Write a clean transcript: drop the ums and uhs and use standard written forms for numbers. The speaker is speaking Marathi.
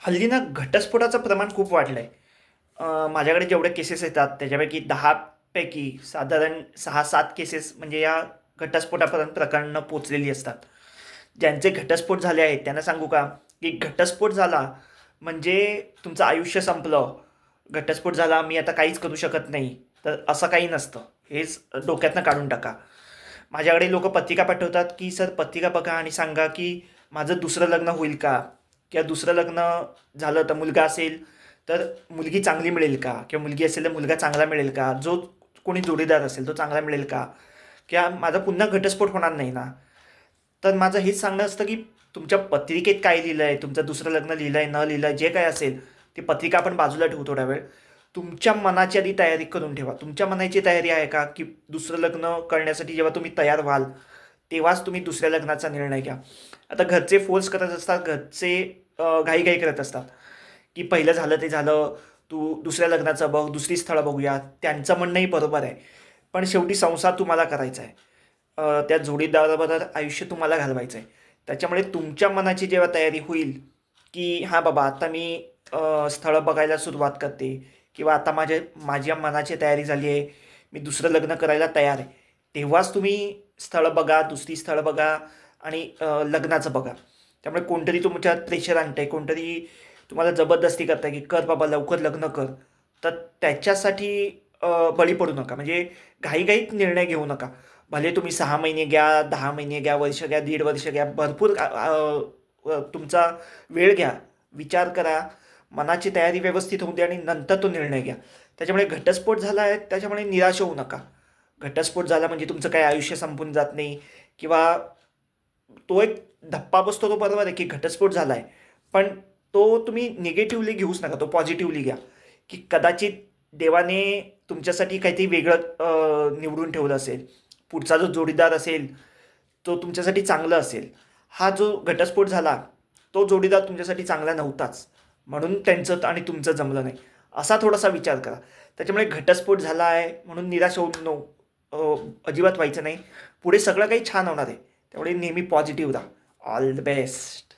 हल्ली ना घटस्फोटाचं प्रमाण खूप वाढलं आहे. माझ्याकडे जेवढे केसेस येतात त्याच्यापैकी 10 पैकी साधारण 6-7 केसेस म्हणजे या घटस्फोटापर्यंत प्रकरणं पोचलेली असतात. ज्यांचे घटस्फोट झाले आहेत त्यांना सांगू का, की घटस्फोट झाला म्हणजे तुमचं आयुष्य संपलं. घटस्फोट झाला, मी आता काहीच करू शकत नाही. तर असं काही नसतं. हेच डोक्यातनं काढून टाका. माझ्याकडे लोकं पत्रिका पाठवतात, की सर पत्रिका बघा आणि सांगा, की माझं दुसरं लग्न होईल का? किंवा दुसरं लग्न झालं तर मुलगा असेल तर मुलगी चांगली मिळेल का? किंवा मुलगी असेल तर मुलगा चांगला मिळेल का? जो कोणी जोडीदार असेल तो चांगला मिळेल का? किंवा माझा पुन्हा घटस्फोट होणार नाही ना? तर माझं हेच सांगणं असतं, की तुमच्या पत्रिकेत काय लिहिलं आहे, तुमचं दुसरं लग्न लिहिलं आहे, न लिहिलं आहे, जे काय असेल, ती पत्रिका आपण बाजूला ठेवू थोडा वेळ. तुमच्या मनाची आधी तयारी करून ठेवा. तुमच्या मनाची तयारी आहे का, की दुसरं लग्न करण्यासाठी जेव्हा तुम्ही तयार व्हाल, तेव्हाच तुम्ही दुसऱ्या लग्नाचा निर्णय घ्या. आता घरचे फोर्स करत असतात, घरचे घाईघाई करत असतात, की पहिलं झालं ते झालं, तू दुसऱ्या लग्नाचं बघ, दुसरी स्थळं बघूया. त्यांचं म्हणणंही बरोबर आहे. पण शेवटी संसार तुम्हाला करायचा आहे. त्या जोडीदाराबरोबर आयुष्य तुम्हाला घालवायचं आहे. त्याच्यामुळे तुमच्या मनाची जेव्हा तयारी होईल, की हां बाबा आता मी स्थळं बघायला सुरुवात करते किंवा आता माझ्या मनाची तयारी झाली आहे, मी दुसरं लग्न करायला तयार आहे. तेव्हाच तुम्ही स्थळं बघा, दुसरी स्थळं बघा आणि लग्नाचं बघा. त्यामुळे कोणतरी तुमच्यात प्रेशर आणतंय, कोणतरी तुम्हाला जबरदस्ती करताय, की कर बाबा लवकर लग्न कर. तर त्याच्यासाठी बळी पडू नका. म्हणजे घाईघाईत निर्णय घेऊ नका. भले तुम्ही 6 महिने घ्या, 10 महिने घ्या, वर्ष घ्या, दीड वर्ष घ्या, भरपूर तुमचा वेळ घ्या, विचार करा, मनाची तयारी व्यवस्थित होऊ द्या आणि नंतर तो निर्णय घ्या. त्याच्यामुळे घटस्फोट झाला आहे, त्याच्यामुळे निराश होऊ नका. घटस्फोट झाला म्हणजे तुमचं काही आयुष्य संपून जात नाही किंवा तो एक धप्पा बसतो तो बरोबर आहे, की घटस्फोट झाला आहे. पण तो तुम्ही निगेटिव्हली घेऊच नका, तो पॉझिटिव्हली घ्या, की कदाचित देवाने तुमच्यासाठी काहीतरी वेगळं निवडून ठेवलं असेल. पुढचा जो जोडीदार असेल, तो तुमच्यासाठी चांगला असेल. हा जो घटस्फोट झाला, तो जोडीदार तुमच्यासाठी चांगला नव्हताच. म्हणून त्यांचं आणि तुमचं जमलं नाही. असा थोडासा विचार करा. त्याच्यामुळे घटस्फोट झाला आहे म्हणून निराश होऊन अजिबात व्हायचं नाही. पुढे सगळं काही छान होणार आहे. त्यामुळे नेहमी पॉझिटिव्ह राहा. All the best.